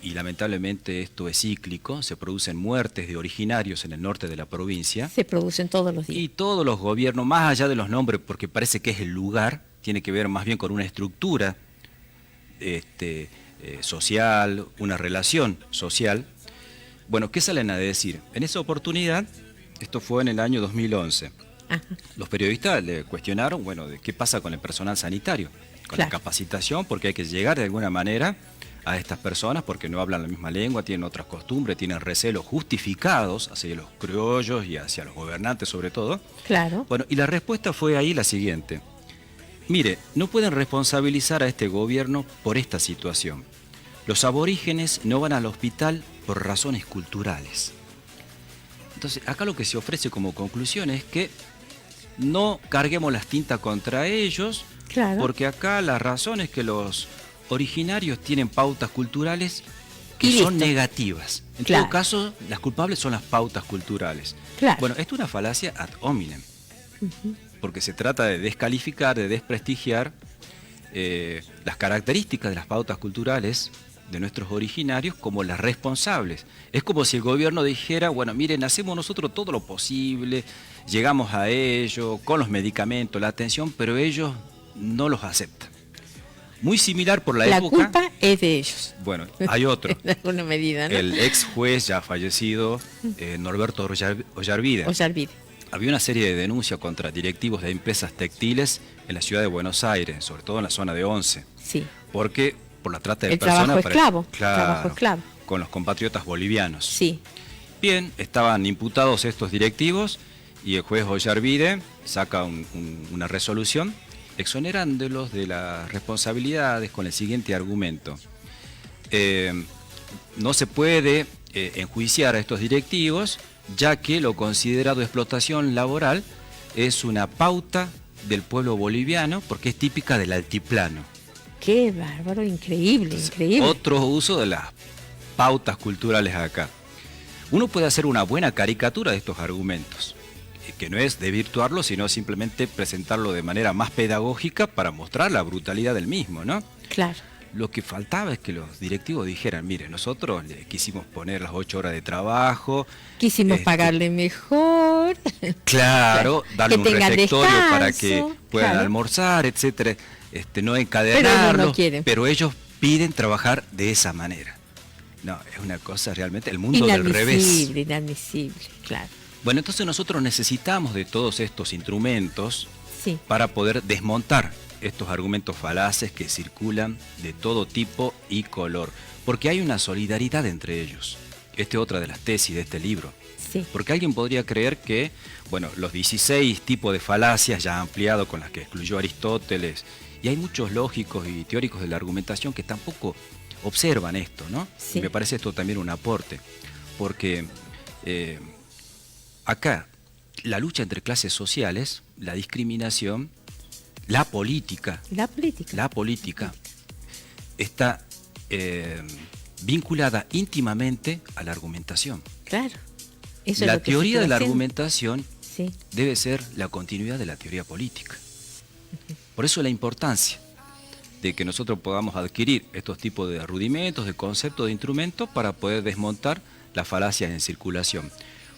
y lamentablemente esto es cíclico, se producen muertes de originarios en el norte de la provincia. Se producen todos los días. Y todos los gobiernos, más allá de los nombres, porque parece que es el lugar, tiene que ver más bien con una estructura social, una relación social. Bueno, ¿qué salen a decir? En esa oportunidad, esto fue en el año 2011, los periodistas le cuestionaron, bueno, de qué pasa con el personal sanitario, con la capacitación, porque hay que llegar de alguna manera a estas personas porque no hablan la misma lengua, tienen otras costumbres, tienen recelos justificados hacia los criollos y hacia los gobernantes sobre todo. Claro. Bueno, y la respuesta fue ahí la siguiente. Mire, no pueden responsabilizar a este gobierno por esta situación. Los aborígenes no van al hospital por razones culturales. Entonces, acá lo que se ofrece como conclusión es que no carguemos las tintas contra ellos, porque acá la razón es que los originarios tienen pautas culturales que son negativas. En todo caso, las culpables son las pautas culturales. Bueno, esto es una falacia ad hominem, porque se trata de descalificar, de desprestigiar las características de las pautas culturales de nuestros originarios como las responsables. Es como si el gobierno dijera, bueno, miren, hacemos nosotros todo lo posible, llegamos a ellos con los medicamentos, la atención, pero ellos no los aceptan. Muy similar por la época. La culpa es de ellos. Bueno, hay otro. En alguna medida, ¿no? El ex juez ya fallecido, Norberto Ollarvide. Había una serie de denuncias contra directivos de empresas textiles en la ciudad de Buenos Aires, sobre todo en la zona de Once. Sí. Porque por la trata de el personas. Trabajo esclavo. Claro, Trabajo esclavo. Con los compatriotas bolivianos. Sí. Bien, estaban imputados estos directivos y el juez Ollarvide saca una resolución exonerándolos de las responsabilidades con el siguiente argumento. No se puede enjuiciar a estos directivos, ya que lo considerado explotación laboral es una pauta del pueblo boliviano, porque es típica del altiplano. Qué bárbaro, increíble, increíble. Otro uso de las pautas culturales acá. Uno puede hacer una buena caricatura de estos argumentos, que no es desvirtuarlo, sino simplemente presentarlo de manera más pedagógica para mostrar la brutalidad del mismo, ¿no? Claro. Lo que faltaba es que los directivos dijeran, mire, nosotros le quisimos poner las 8 horas de trabajo. Quisimos pagarle mejor. Claro, darle un refectorio descanso, para que puedan almorzar, etcétera. No encadenarlos, pero ellos piden trabajar de esa manera. No, es una cosa realmente, el mundo del revés. Inadmisible, claro. Bueno, entonces nosotros necesitamos de todos estos instrumentos para poder desmontar estos argumentos falaces que circulan de todo tipo y color, porque hay una solidaridad entre ellos. Esta es otra de las tesis de este libro. Sí. Porque alguien podría creer que, bueno, los 16 tipos de falacias ya ampliado con las que excluyó Aristóteles, y hay muchos lógicos y teóricos de la argumentación que tampoco observan esto, ¿no? Sí. Y me parece esto también un aporte, porque acá la lucha entre clases sociales, la discriminación, la política está vinculada íntimamente a la argumentación. Claro. La teoría de la argumentación debe ser la continuidad de la teoría política. Por eso la importancia de que nosotros podamos adquirir estos tipos de rudimentos, de conceptos, de instrumentos para poder desmontar las falacias en circulación.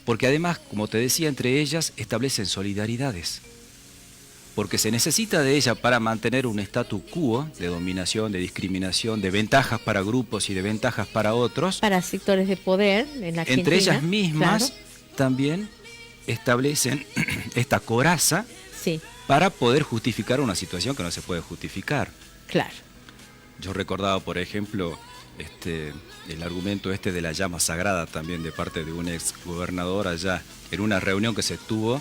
Porque además, como te decía, entre ellas establecen solidaridades. Porque se necesita de ella para mantener un statu quo de dominación, de discriminación, de ventajas para grupos y de ventajas para otros. Para sectores de poder en la Argentina. Entre ellas mismas también establecen esta coraza para poder justificar una situación que no se puede justificar. Claro. Yo recordaba, por ejemplo, el argumento de la llama sagrada también de parte de un ex gobernador allá, en una reunión que se tuvo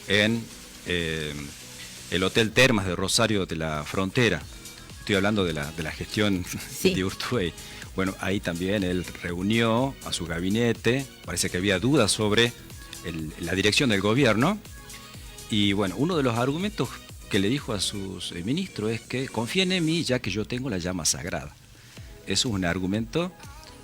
en el Hotel Termas de Rosario de la Frontera. Estoy hablando de la gestión de Urtubey. Bueno, ahí también él reunió a su gabinete, parece que había dudas sobre la dirección del gobierno, y bueno, uno de los argumentos que le dijo a sus ministros es que confíen en mí ya que yo tengo la llama sagrada. Eso es un argumento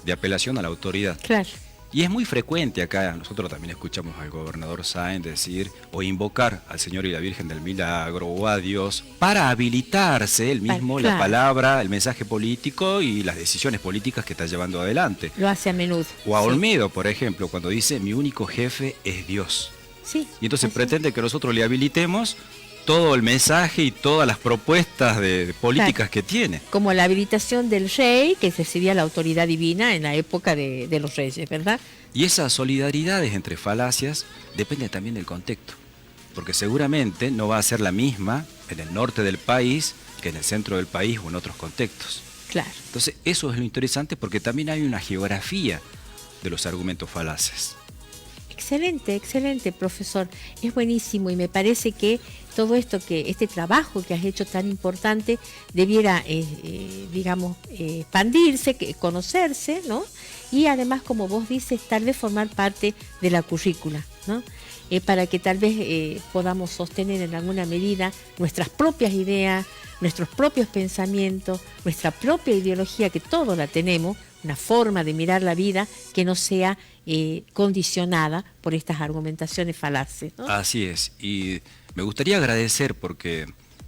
de apelación a la autoridad. Claro. Y es muy frecuente acá, nosotros también escuchamos al gobernador Sáenz decir o invocar al Señor y la Virgen del Milagro o a Dios para habilitarse él mismo la palabra, el mensaje político y las decisiones políticas que está llevando adelante. Lo hace a menudo. O a Olmedo, por ejemplo, cuando dice mi único jefe es Dios. Sí. Y entonces pretende que nosotros le habilitemos todo el mensaje y todas las propuestas de políticas que tiene. Como la habilitación del rey, que recibía la autoridad divina en la época de los reyes, ¿verdad? Y esas solidaridades entre falacias dependen también del contexto, porque seguramente no va a ser la misma en el norte del país que en el centro del país o en otros contextos. Claro. Entonces eso es lo interesante, porque también hay una geografía de los argumentos falaces. Excelente, excelente, profesor. Es buenísimo y me parece que todo esto, este trabajo que has hecho tan importante, debiera, expandirse, conocerse, ¿no? Y además, como vos dices, tal vez formar parte de la currícula, ¿no? Para que tal vez podamos sostener en alguna medida nuestras propias ideas, nuestros propios pensamientos, nuestra propia ideología, que todos la tenemos, una forma de mirar la vida que no sea condicionada por estas argumentaciones falaces, ¿no? Así es, y me gustaría agradecer porque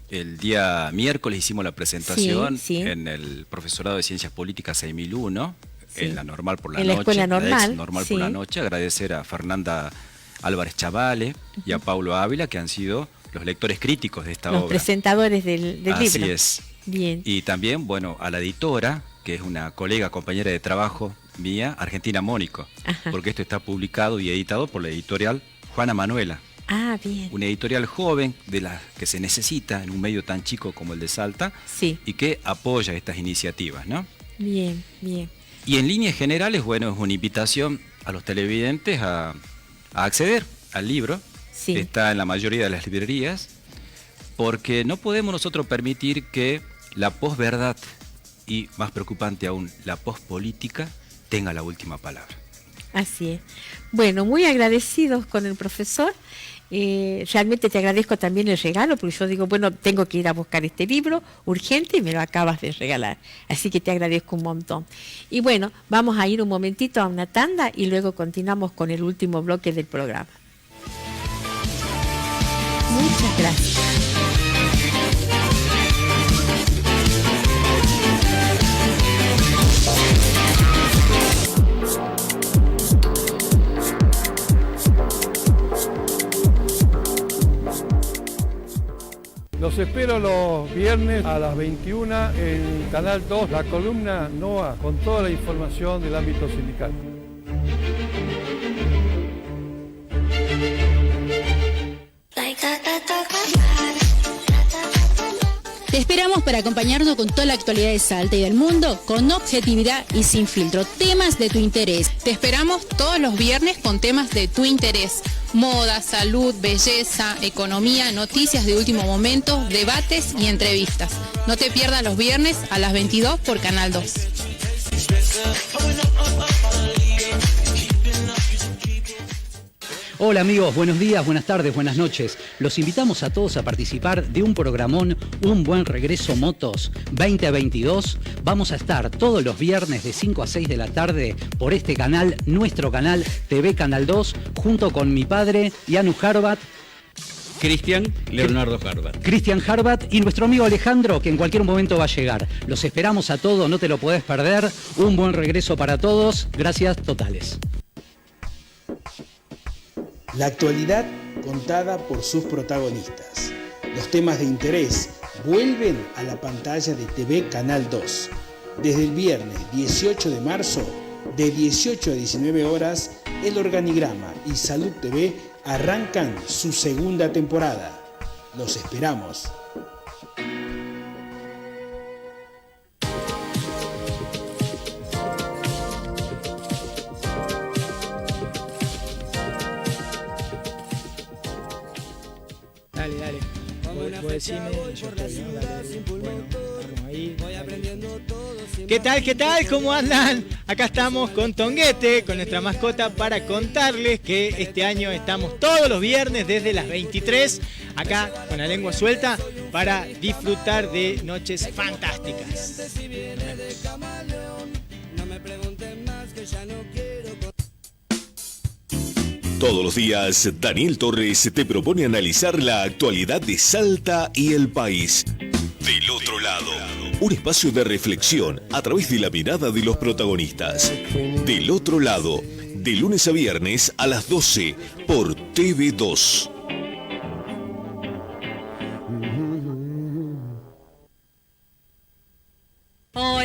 el día miércoles hicimos la presentación en el Profesorado de Ciencias Políticas 6001, en la normal por la noche, escuela normal, por la noche. Agradecer a Fernanda Álvarez Chavale y a Paulo Ávila, que han sido los lectores críticos de esta obra. Los presentadores del libro. Así es. Bien. Y también, bueno, a la editora, que es una colega, compañera de trabajo mía, Argentina Mónico, porque esto está publicado y editado por la editorial Juana Manuela. Ah, bien. Una editorial joven, de las que se necesita en un medio tan chico como el de Salta, y que apoya estas iniciativas, ¿no? Bien, bien. Y en líneas generales, bueno, es una invitación a los televidentes a acceder al libro, que está en la mayoría de las librerías, porque no podemos nosotros permitir que la posverdad, y más preocupante aún, la pospolítica, tenga la última palabra. Así es. Bueno, muy agradecidos con el profesor. Realmente te agradezco también el regalo, porque yo digo, bueno, tengo que ir a buscar este libro urgente y me lo acabas de regalar. Así que te agradezco un montón. Y bueno, vamos a ir un momentito a una tanda y luego continuamos con el último bloque del programa. Muchas gracias. Los espero los viernes a las 21 en Canal 2, la columna NOA, con toda la información del ámbito sindical. Te esperamos para acompañarnos con toda la actualidad de Salta y del mundo, con objetividad y sin filtro, temas de tu interés. Te esperamos todos los viernes con temas de tu interés. Moda, salud, belleza, economía, noticias de último momento, debates y entrevistas. No te pierdas los viernes a las 22 por Canal 2. Hola amigos, buenos días, buenas tardes, buenas noches. Los invitamos a todos a participar de un programón Un Buen Regreso Motos 2022. Vamos a estar todos los viernes de 5 a 6 de la tarde por este canal, nuestro canal TV Canal 2, junto con mi padre, Yanu Harbat. Cristian Leonardo Harbat. Cristian Harbat y nuestro amigo Alejandro, que en cualquier momento va a llegar. Los esperamos a todos, no te lo podés perder. Un buen regreso para todos. Gracias totales. La actualidad contada por sus protagonistas. Los temas de interés vuelven a la pantalla de TV Canal 2. Desde el viernes 18 de marzo, de 18 a 19 horas, El Organigrama y Salud TV arrancan su segunda temporada. Los esperamos. Dale. Vos decime, ¿Qué tal? ¿Cómo andan? Acá estamos con Tonguete, con nuestra mascota, para contarles que este año estamos todos los viernes desde las 23, acá con la lengua suelta, para disfrutar de noches fantásticas. Todos los días, Daniel Torres te propone analizar la actualidad de Salta y el país. Del otro lado, un espacio de reflexión a través de la mirada de los protagonistas. Del otro lado, de lunes a viernes a las 12 por TV2.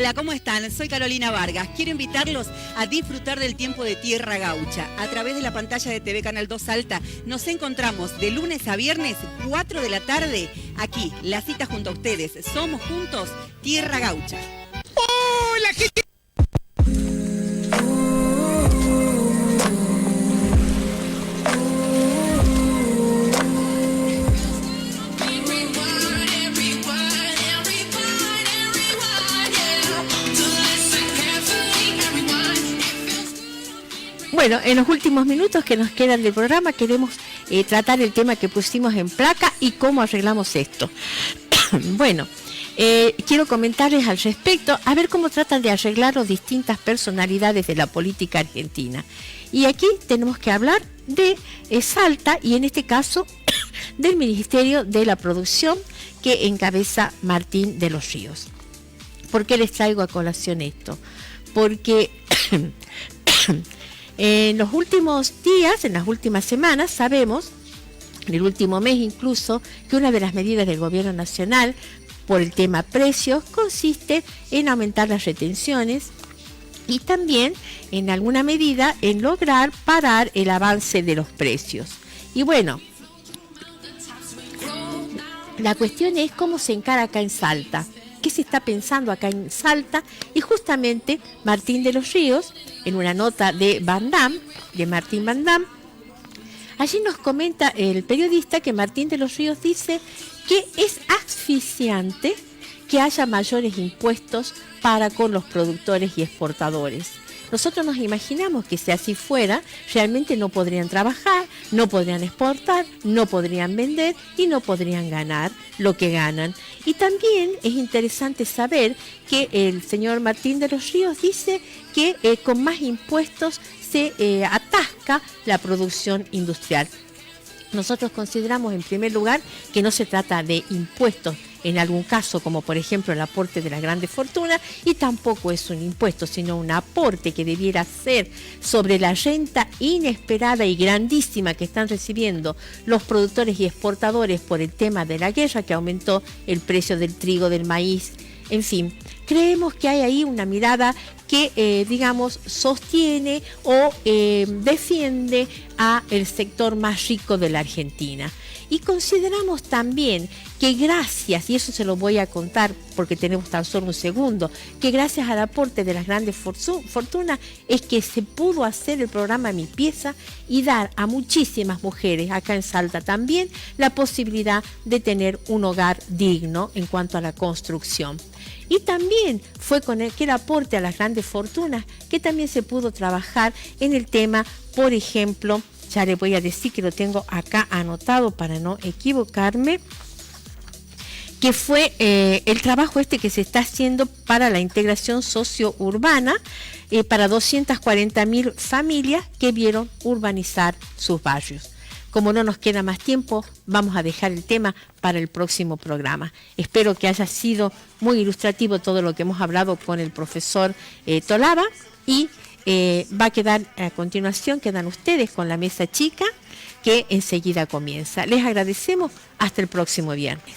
Hola, ¿cómo están? Soy Carolina Vargas. Quiero invitarlos a disfrutar del tiempo de Tierra Gaucha. A través de la pantalla de TV Canal 2 Salta nos encontramos de lunes a viernes, 4 de la tarde. Aquí, la cita junto a ustedes. Somos juntos Tierra Gaucha. ¡Hola, gente! Bueno, en los últimos minutos que nos quedan del programa queremos tratar el tema que pusimos en placa y cómo arreglamos esto. Bueno, quiero comentarles al respecto, a ver cómo tratan de arreglarlo distintas personalidades de la política argentina. Y aquí tenemos que hablar de Salta y en este caso del Ministerio de la Producción que encabeza Martín de los Ríos. ¿Por qué les traigo a colación esto? Porque en los últimos días, en las últimas semanas, sabemos, en el último mes incluso, que una de las medidas del gobierno nacional por el tema precios consiste en aumentar las retenciones y también, en alguna medida, en lograr parar el avance de los precios. Y bueno, la cuestión es cómo se encara acá en Salta. ¿Qué se está pensando acá en Salta? Y justamente Martín de los Ríos, en una nota de Martín Van Dam, allí nos comenta el periodista que Martín de los Ríos dice que es asfixiante que haya mayores impuestos para con los productores y exportadores. Nosotros nos imaginamos que si así fuera, realmente no podrían trabajar, no podrían exportar, no podrían vender y no podrían ganar lo que ganan. Y también es interesante saber que el señor Martín de los Ríos dice que con más impuestos se atasca la producción industrial. Nosotros consideramos en primer lugar que no se trata de impuestos en algún caso, como por ejemplo el aporte de las grandes fortunas, y tampoco es un impuesto, sino un aporte que debiera ser sobre la renta inesperada y grandísima que están recibiendo los productores y exportadores por el tema de la guerra, que aumentó el precio del trigo, del maíz, en fin. Creemos que hay ahí una mirada que, sostiene o defiende a el sector más rico de la Argentina. Y consideramos también que gracias, y eso se lo voy a contar porque tenemos tan solo un segundo, que gracias al aporte de las grandes fortunas es que se pudo hacer el programa Mi Pieza y dar a muchísimas mujeres, acá en Salta también, la posibilidad de tener un hogar digno en cuanto a la construcción. Y también fue con aquel aporte a las grandes fortunas que también se pudo trabajar en el tema, por ejemplo, ya les voy a decir que lo tengo acá anotado para no equivocarme, que fue el trabajo que se está haciendo para la integración socio-urbana para 240.000 familias que vieron urbanizar sus barrios. Como no nos queda más tiempo, vamos a dejar el tema para el próximo programa. Espero que haya sido muy ilustrativo todo lo que hemos hablado con el profesor Tolaba y va a quedar a continuación, quedan ustedes con la mesa chica que enseguida comienza. Les agradecemos, hasta el próximo viernes.